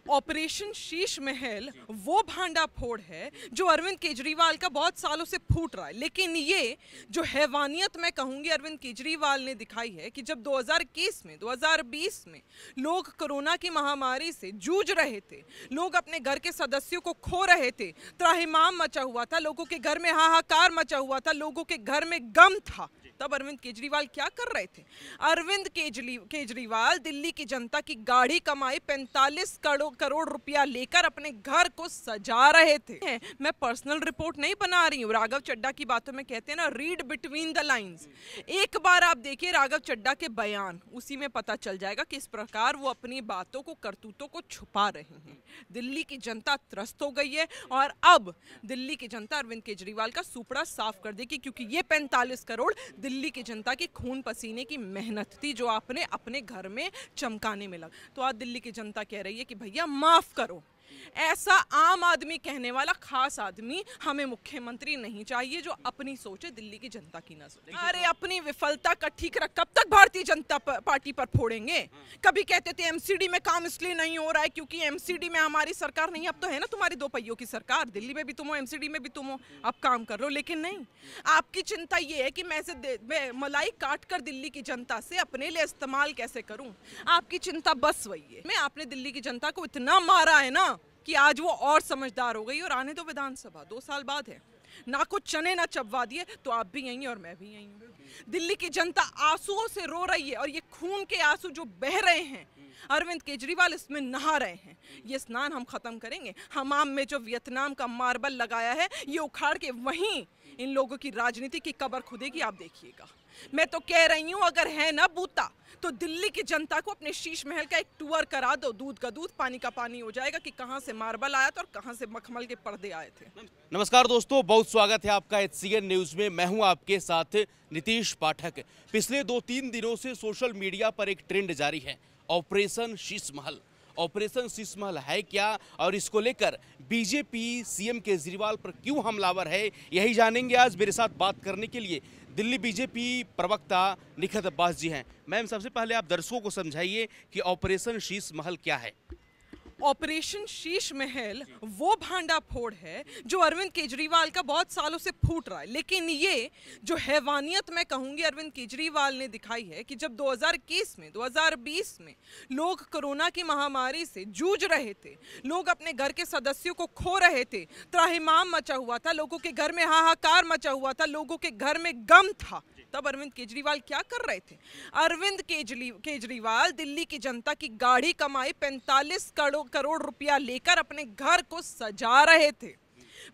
Operation Sheesh Mahal वो भांडा फोड़ है जो अरविंद केजरीवाल का बहुत सालों से फूट रहा है। लेकिन ये जो हैवानियत मैं कहूंगी अरविंद केजरीवाल ने दिखाई है कि जब 2021 में 2020 में लोग कोरोना की महामारी से जूझ रहे थे, लोग अपने घर के सदस्यों को खो रहे थे, त्राहिमाम मचा हुआ था, लोगों के घर में हाहाकार मचा हुआ था, लोगों के घर में गम था, तब अरविंद केजरीवाल क्या कर रहे थे? अरविंद केजरीवाल दिल्ली की जनता की गाढ़ी कमाई 45 करोड़ रुपया लेकर अपने घर को सजा रहे थे। मैं पर्सनल रिपोर्ट नहीं बना रही हूँ, राघव चड्ढा की बातों में कहते हैं ना, रीड बिटवीन द लाइंस। एक बार आप देखिए राघव चड्ढा के बयान, उसी में पता चल जाएगा किस प्रकार वो अपनी बातों को, करतूतों को छुपा रहे हैं। दिल्ली की जनता त्रस्त हो गई है और अब दिल्ली की जनता अरविंद केजरीवाल का सुपड़ा साफ कर देगी, क्योंकि ये 45 करोड़ दिल्ली की जनता की खून पसीने की मेहनत थी जो आपने अपने घर में चमकाने में लगा। तो आज दिल्ली की जनता कह रही है कि भैया माफ करो। ऐसा आम आदमी कहने वाला खास आदमी हमें मुख्यमंत्री नहीं चाहिए जो अपनी सोचे, दिल्ली की जनता की ना सोचे। अरे अपनी विफलता का ठीक रख, कब तक भारतीय जनता पार्टी पर फोड़ेंगे? कभी कहते थे एमसीडी में काम इसलिए नहीं हो रहा है क्योंकि एमसीडी में हमारी सरकार नहीं। अब तो है ना तुम्हारी दो पहियों की सरकार, दिल्ली में भी तुम हो, एमसीडी में भी तुम हो, अब काम कर लो। लेकिन नहीं, आपकी चिंता ये है कि मैं मलाई काट कर दिल्ली की जनता से अपने लिए इस्तेमाल कैसे करूं। आपकी चिंता बस वही है। मैं आपने दिल्ली की जनता को इतना मारा है ना कि आज वो और समझदार हो गई। और आने तो विधानसभा 2 साल बाद है, ना कुछ चने ना चबवा दिए तो आप भी यहीं और मैं भी यहीं हूँ। दिल्ली की जनता आंसुओं से रो रही है और ये खून के आंसू जो बह रहे हैं, अरविंद केजरीवाल इसमें नहा रहे हैं। ये स्नान हम खत्म करेंगे। हमाम में जो वियतनाम का मार्बल लगाया है, ये उखाड़ के वहीं इन लोगों की राजनीति की कब्र खुदेगी, आप देखिएगा। मैं तो कह रही हूँ अगर है ना बूता तो दिल्ली की जनता को अपने शीश महल का एक टूर करा दो, दूध का दूध पानी का पानी हो जाएगा कि कहां से मार्बल आया था और कहां से मखमल के पर्दे आए थे। नमस्कार दोस्तों, बहुत स्वागत है आपका HCN न्यूज में। मैं हूं आपके साथ नीतीश पाठक। पिछले 2-3 दिनों से सोशल मीडिया पर एक ट्रेंड जारी है, ऑपरेशन शीश महल। ऑपरेशन शीश महल है क्या और इसको लेकर बीजेपी सीएम केजरीवाल पर क्यों हमलावर है, यही जानेंगे आज। मेरे साथ बात करने के लिए दिल्ली बीजेपी प्रवक्ता निखत अब्बास जी हैं। मैम, सबसे पहले आप दर्शकों को समझाइए कि ऑपरेशन शीश महल क्या है। ऑपरेशन शीश महल वो भांडा फोड़ है जो अरविंद केजरीवाल का बहुत सालों से फूट रहा है। लेकिन ये जो हैवानियत मैं कहूंगी अरविंद केजरीवाल ने दिखाई है कि जब 2021 में 2020 में लोग कोरोना की महामारी से जूझ रहे थे, लोग अपने घर के सदस्यों को खो रहे थे, त्राहिमाम मचा हुआ था, लोगों के घर में हाहाकार मचा हुआ था, लोगों के घर में गम था, तब अरविंद केजरीवाल क्या कर रहे थे? अरविंद केजरीवाल दिल्ली की जनता की गाढ़ी कमाई 45 करोड़ रुपया लेकर अपने घर को सजा रहे थे।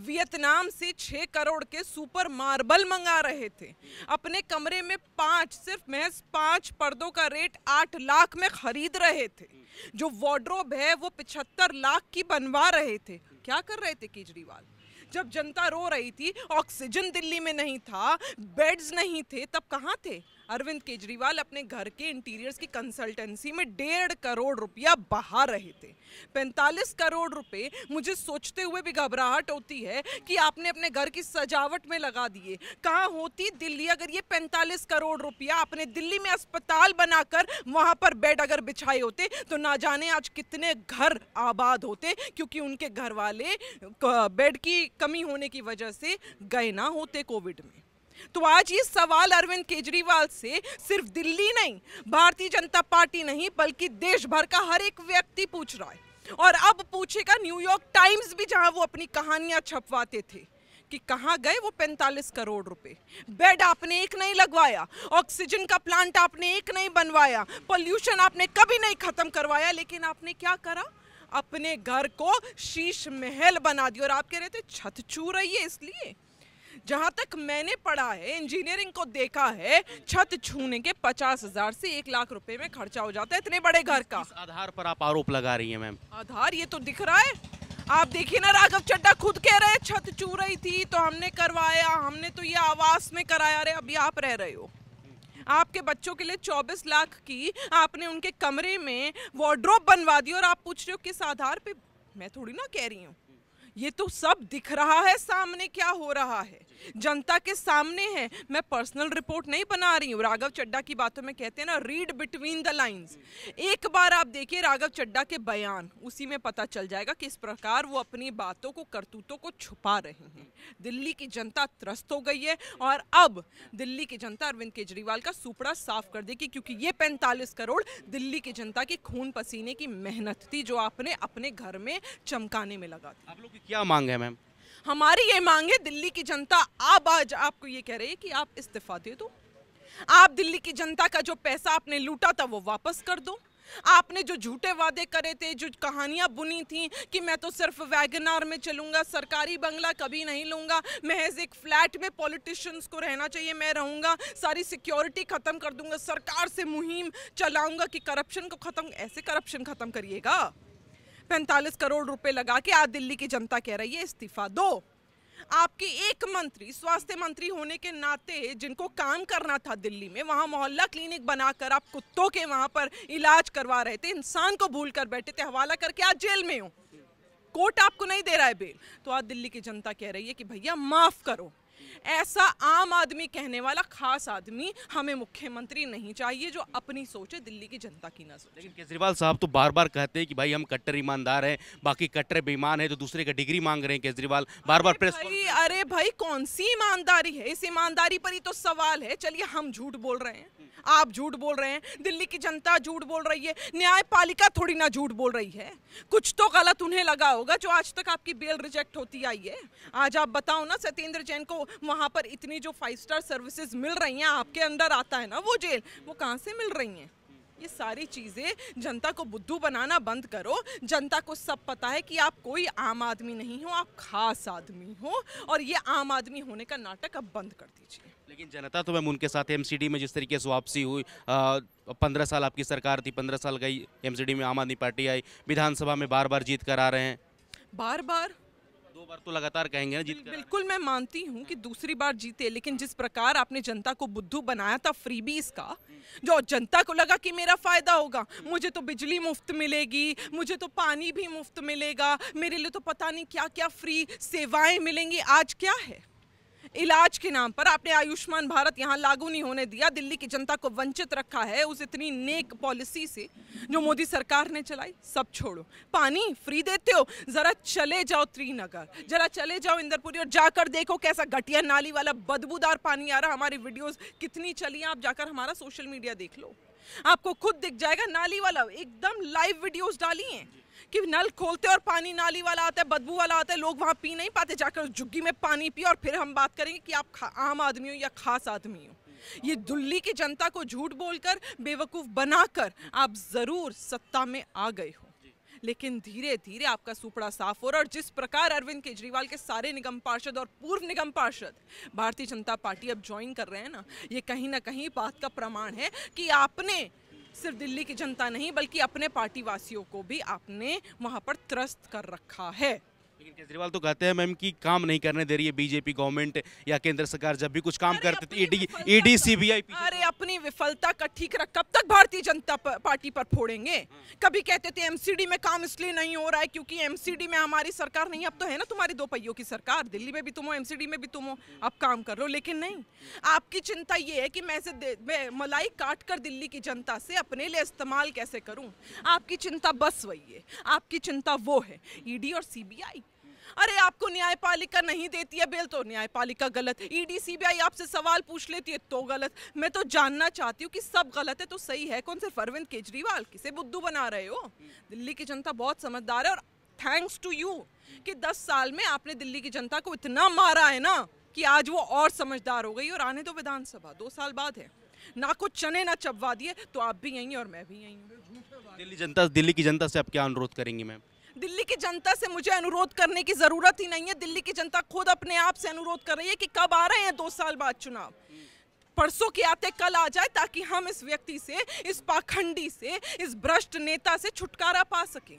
वियतनाम से 6 करोड़ के सुपर मार्बल मंगा रहे थे। अपने कमरे में महज 5 पर्दों का रेट 8 लाख में खरीद रहे थे। जो वार्डरोब है वो 75 लाख की बनवा रहे थे। क्या कर रहे थे केजरीवाल? जब जनता रो रही थी, ऑक्सीजन दिल्ली में नहीं था, बेड्स नहीं थे, तब कहाँ थे? अरविंद केजरीवाल अपने घर के इंटीरियर्स की कंसल्टेंसी में 1.5 करोड़ रुपया बहा रहे थे। 45 करोड़ रुपए, मुझे सोचते हुए भी घबराहट होती है कि आपने अपने घर की सजावट में लगा दिए। कहाँ होती दिल्ली अगर ये 45 करोड़ रुपया आपने दिल्ली में अस्पताल बनाकर वहां पर बेड अगर बिछाए होते तो ना जाने आज कितने घर आबाद होते, क्योंकि उनके घर वाले बेड की कमी होने की वजह से गए ना होते कोविड में। तो आज ये सवाल अरविंद केजरीवाल से सिर्फ दिल्ली नहीं, भारतीय जनता पार्टी नहीं, बल्कि देश भर का हर एक व्यक्ति पूछ रहा है। और अब पूछेगा न्यूयॉर्क टाइम्स भी, जहां वो अपनी कहानियां छपवाते थे कि कहां गए वो 45 करोड़ रुपए। बेड आपने एक नहीं लगवाया, ऑक्सीजन का प्लांट आपने एक नहीं बनवाया, पोल्यूशन आपने कभी नहीं खत्म करवाया, लेकिन आपने क्या करा? अपने घर को शीश महल बना दिया। और आप कह रहे थे छत छू रही है, इसलिए जहां तक मैंने पढ़ा है, इंजीनियरिंग को देखा है, छत छूने के 50,000 से 1 लाख रुपए में खर्चा हो जाता है इतने बड़े घर का। किस आधार पर आप आरोप लगा रही हैं मैम? आधार ये तो दिख रहा है, आप देखिए ना, राघव चड्ढा खुद कह रहे हैं छत छू रही थी तो हमने करवाया, हमने तो ये आवास में कराया। रे अभी आप रह रहे हो, आपके बच्चों के लिए 24 लाख की आपने उनके कमरे में वार्डरोब बनवा दी और आप पूछ रहे हो किस आधार पे? मैं थोड़ी ना कह रही हूँ, ये तो सब दिख रहा है सामने, क्या हो रहा है जनता के सामने है। मैं पर्सनल रिपोर्ट नहीं बना रही हूँ। राघव चड्ढा की बातों में कहते हैं ना, रीड बिटवीन द लाइंस। एक बार आप देखिए राघव चड्ढा के बयान, उसी में पता चल जाएगा किस प्रकार वो अपनी बातों को, करतूतों को छुपा रहे हैं। दिल्ली की जनता त्रस्त हो गई है और अब दिल्ली की जनता अरविंद केजरीवाल का सुपड़ा साफ कर देगी, क्योंकि ये 45 करोड़ दिल्ली की जनता की खून पसीने की मेहनत थी, जो आपने अपने घर में चमकाने में लगा दी। आप लोग की क्या मांग है मैम? हमारी ये मांग है, दिल्ली की जनता अब आज आपको ये कह रही है कि आप इस्तीफा दे दो। आप दिल्ली की जनता का जो पैसा आपने लूटा था वो वापस कर दो। आपने जो झूठे वादे करे थे, जो कहानियां बुनी थी कि मैं तो सिर्फ वैगनार में चलूंगा, सरकारी बंगला कभी नहीं लूंगा, महज एक फ्लैट में पॉलिटिशियंस को रहना चाहिए मैं रहूंगा, सारी सिक्योरिटी खत्म कर दूंगा, सरकार से मुहिम चलाऊंगा कि करप्शन को खत्म। ऐसे करप्शन खत्म करिएगा? 45 करोड़ रुपए लगा के आज दिल्ली की जनता कह रही है इस्तीफा दो। आपके एक मंत्री, स्वास्थ्य मंत्री होने के नाते, जिनको काम करना था दिल्ली में, वहां मोहल्ला क्लिनिक बनाकर आप कुत्तों के वहां पर इलाज करवा रहे थे, इंसान को भूल कर बैठे थे, हवाला करके आज जेल में हो, कोर्ट आपको नहीं दे रहा है बेल, तो आज दिल्ली की जनता कह रही है कि भैया माफ करो। ऐसा आम आदमी कहने वाला खास आदमी हमें मुख्यमंत्री नहीं चाहिए, जो अपनी सोचे, दिल्ली की जनता की ना सोचे। लेकिन केजरीवाल साहब तो बार बार कहते हैं कि भाई हम कट्टर ईमानदार हैं, बाकी कट्टर बेईमान है, तो दूसरे का डिग्री मांग रहे हैं केजरीवाल बार बार प्रेस। अरे भाई कौन सी ईमानदारी है? इस ईमानदारी पर ही तो सवाल है। चलिए हम झूठ बोल रहे हैं, आप झूठ बोल रहे हैं, दिल्ली की जनता झूठ बोल रही है, न्यायपालिका थोड़ी ना झूठ बोल रही है। कुछ तो गलत उन्हें लगा होगा जो आज तक आपकी बेल रिजेक्ट होती आई है। आज आप बताओ ना, सत्येंद्र जैन को वहां पर इतनी जो 5 स्टार सर्विसेज मिल रही हैं, आपके अंडर आता है ना वो जेल, वो कहां से मिल रही हैं? ये सारी चीजें जनता को बुद्धू बनाना बंद करो। जनता को सब पता है कि आप कोई आम आदमी नहीं हो, आप खास आदमी हो, और ये आम आदमी होने का नाटक अब बंद कर दीजिए। लेकिन जनता तो मैम उनके साथ एमसीडी में जिस तरीके से वापसी हुई, 15 साल आपकी सरकार थी, 15 साल गई, एमसीडी में आम आदमी पार्टी आई, विधानसभा में बार बार जीत कर आ रहे हैं। बार बार 2 बार तो लगातार कहेंगे ना जीत कर। बिल्कुल मैं मानती हूँ कि दूसरी बार जीते, लेकिन जिस प्रकार आपने जनता को बुद्धू बनाया था फ्रीबीज का, जो जनता को लगा कि मेरा फायदा होगा, मुझे तो बिजली मुफ्त मिलेगी, मुझे तो पानी भी मुफ्त मिलेगा, मेरे लिए तो पता नहीं क्या क्या फ्री सेवाएं मिलेंगी। आज क्या है? इलाज के नाम पर आपने आयुष्मान भारत यहाँ लागू नहीं होने दिया, दिल्ली की जनता को वंचित रखा है उस इतनी नेक पॉलिसी से जो मोदी सरकार ने चलाई। सब छोड़ो, पानी फ्री देते हो, जरा चले जाओ त्रिनगर, जरा चले जाओ इंदरपुरी और जाकर देखो कैसा घटिया नाली वाला बदबूदार पानी आ रहा। हमारी वीडियोस कितनी चली हैं, आप जाकर हमारा सोशल मीडिया देख लो, आपको खुद दिख जाएगा। नाली वाला एकदम लाइव वीडियोस डाली हैं कि नल खोलते और पानी नाली वाला आता है, बदबू वाला आता है, लोग वहां पी नहीं पाते, जाकर जुग्गी में पानी पिए, और फिर हम बात करेंगे कि आप आम आदमी हो या खास आदमी हो। ये दिल्ली की जनता को झूठ बोलकर, बेवकूफ बनाकर आप जरूर सत्ता में आ गए हो, लेकिन धीरे धीरे आपका सुपड़ा साफ हो रहा है। और जिस प्रकार अरविंद केजरीवाल के सारे निगम पार्षद और पूर्व निगम पार्षद भारतीय जनता पार्टी अब ज्वाइन कर रहे हैं ना, ये कहीं ना कहीं बात का प्रमाण है कि आपने सिर्फ दिल्ली की जनता नहीं बल्कि अपने पार्टी वासियों को भी आपने वहां पर त्रस्त कर रखा है। लेकिन केजरीवाल तो कहते हैं मैम कि काम नहीं करने दे रही है बीजेपी गवर्नमेंट या केंद्र सरकार, जब भी कुछ काम करते थे ईडी सीबीआई। अरे अपनी विफलता का ठीकरा कब तक भारतीय जनता पार्टी पर फोड़ेंगे? कभी कहते थे एमसीडी में काम इसलिए नहीं हो रहा है क्योंकि एमसीडी में हमारी सरकार नहीं। अब तो है ना तुम्हारी 2 पहियों की सरकार, दिल्ली में भी तुम हो, एमसीडी में भी तुम हो, अब काम कर लो। लेकिन नहीं, आपकी चिंता ये है कि मैं मलाई काट कर दिल्ली की जनता से अपने लिए इस्तेमाल कैसे करूं। आपकी चिंता बस वही है, आपकी चिंता वो है ईडी और सीबीआई। अरे आपको न्यायपालिका नहीं देती है बेल तो न्यायपालिका गलत, ईडी सीबीआई आपसे सवाल पूछ लेती है तो गलत। मैं तो जानना चाहती हूँ कि सब गलत है तो सही है कौन? सिर्फ अरविंद केजरीवाल? किसे बुद्धू बना रहे हो? दिल्ली की जनता बहुत समझदार है, और थैंक्स टू यू कि 10 साल में आपने दिल्ली की जनता को इतना मारा है ना कि आज वो और समझदार हो गई। और आने तो विधानसभा 2 साल बाद है ना, कुछ चने ना चबवा दिए तो आप भी यहीं और मैं भी यहीं हूँ। दिल्ली की जनता से आप क्या अनुरोध करेंगे मैम? दिल्ली की जनता से मुझे अनुरोध करने की जरूरत ही नहीं है। दिल्ली की जनता खुद अपने आप से अनुरोध कर रही है कि कब आ रहे हैं 2 साल बाद चुनाव। परसों के आते कल आ जाए ताकि हम इस व्यक्ति से, इस पाखंडी से, इस भ्रष्ट नेता से छुटकारा पा सकें।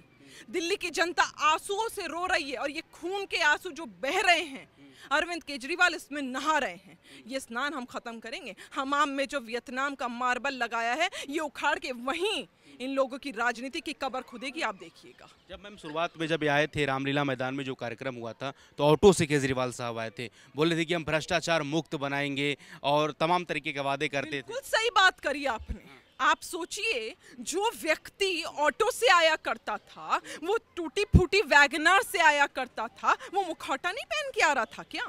दिल्ली की जनता आंसुओं से रो रही है, और ये खून के आंसू जो बह रहे हैं अरविंद केजरीवाल इसमें नहा रहे हैं। ये स्नान हम खत्म करेंगे। हमाम में जो वियतनाम का मार्बल लगाया है ये उखाड़ के वहीं इन लोगों की राजनीति की कब्र खुदेगी, आप देखिएगा। जब मैम शुरुआत में जब ये आए थे रामलीला मैदान में जो कार्यक्रम हुआ था तो ऑटो से केजरीवाल साहब आए थे, बोले थे कि हम भ्रष्टाचार मुक्त बनाएंगे और तमाम तरीके के वादे करते थे। बिल्कुल सही बात करी आपने। आप सोचिए, जो व्यक्ति ऑटो से आया करता था, वो टूटी फूटी वैगनर से आया करता था, वो मुखौटा नहीं पहन के आ रहा था क्या?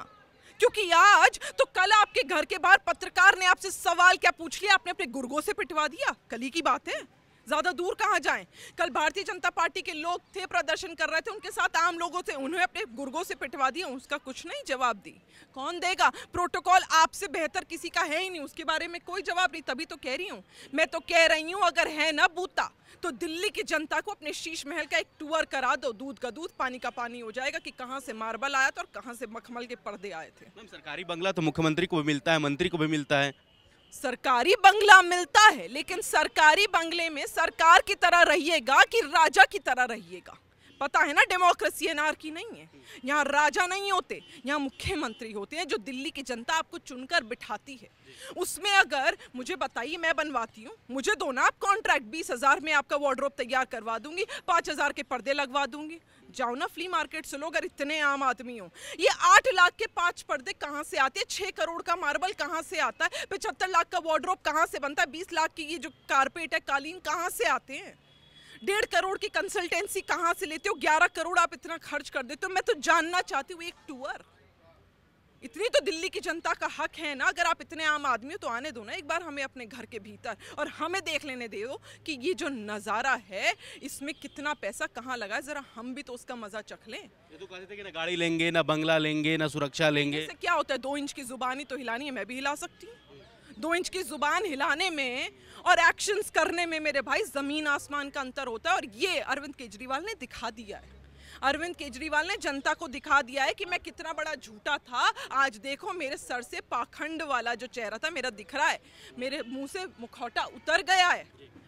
क्योंकि आज तो कल आपके घर के बाहर पत्रकार ने आपसे सवाल क्या पूछ लिया, आपने अपने गुर्गों से पिटवा दिया। कल ही की बात है, ज्यादा दूर कहाँ जाएं। कल भारतीय जनता पार्टी के लोग थे, प्रदर्शन कर रहे थे, उनके साथ आम लोगों से उन्हें अपने गुर्गों से पिटवा दिया, उसका कुछ नहीं जवाब दी। कौन देगा? प्रोटोकॉल आपसे बेहतर किसी का है ही नहीं, उसके बारे में कोई जवाब नहीं। तभी तो कह रही हूँ, मैं तो कह रही हूँ अगर है ना बूता तो दिल्ली की जनता को अपने शीश महल का एक टूर करा दो। दूध का दूध, पानी का पानी हो जाएगा कि कहाँ से मार्बल आया था और कहाँ से मखमल के पर्दे आए थे। मैम सरकारी बंगला तो मुख्यमंत्री को भी मिलता है, मंत्री को भी मिलता है। सरकारी बंगला मिलता है, लेकिन सरकारी बंगले में सरकार की तरह रहिएगा कि राजा की तरह रहिएगा। पता है ना, डेमोक्रेसी एनार्की नहीं है। यहाँ राजा नहीं होते, यहाँ मुख्यमंत्री होते हैं, जो दिल्ली की जनता आपको चुनकर बिठाती है। उसमें अगर मुझे बताइए, मैं बनवाती हूँ, मुझे दो ना आप कॉन्ट्रैक्ट, 20,000 में आपका वार्डरोब तैयार करवा दूंगी, 5,000 के पर्दे लगवा दूंगी। जाओ ना फ्ली मार्केट से लो, अगर इतने आम आदमी हो। ये 8 लाख के 5 पर्दे कहाँ से आते हैं? 6 करोड़ का मार्बल कहाँ से आता है? 75 लाख का वार्डरोब कहाँ से बनता है? 20 लाख की ये जो कारपेट है, कालीन कहाँ से आते हैं? 1.5 करोड़ की कंसल्टेंसी कहाँ से लेते हो? 11 करोड़ आप इतना खर्च कर देते हो। मैं तो जानना चाहती हूँ, एक टूर, इतनी तो दिल्ली की जनता का हक है ना। अगर आप इतने आम आदमी हो तो आने दो ना एक बार हमें अपने घर के भीतर, और हमें देख लेने दो कि ये जो नज़ारा है इसमें कितना पैसा कहाँ लगा है। जरा हम भी तो उसका मजा चख लें। ये तो कहते थे कि ना गाड़ी लेंगे, ना बंगला लेंगे, ना सुरक्षा लेंगे। इससे क्या होता है? 2 इंच की जुबान ही तो हिलानी है, मैं भी हिला सकती हूँ। 2 इंच की जुबान हिलाने में और एक्शंस करने में मेरे भाई जमीन आसमान का अंतर होता है, और ये अरविंद केजरीवाल ने दिखा दिया है। अरविंद केजरीवाल ने जनता को दिखा दिया है कि मैं कितना बड़ा झूठा था। आज देखो, मेरे सर से पाखंड वाला जो चेहरा था मेरा दिख रहा है, मेरे मुंह से मुखौटा उतर गया है,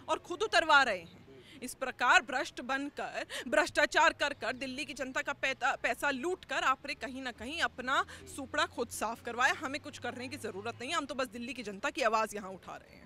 और खुद उतरवा रहे हैं। इस प्रकार भ्रष्ट बनकर, भ्रष्टाचार कर कर, दिल्ली की जनता का पैसा लूट कर आपने कहीं ना कहीं अपना सुपड़ा खुद साफ करवाया। हमें कुछ करने की जरूरत नहीं है, हम तो बस दिल्ली की जनता की आवाज यहाँ उठा रहे हैं।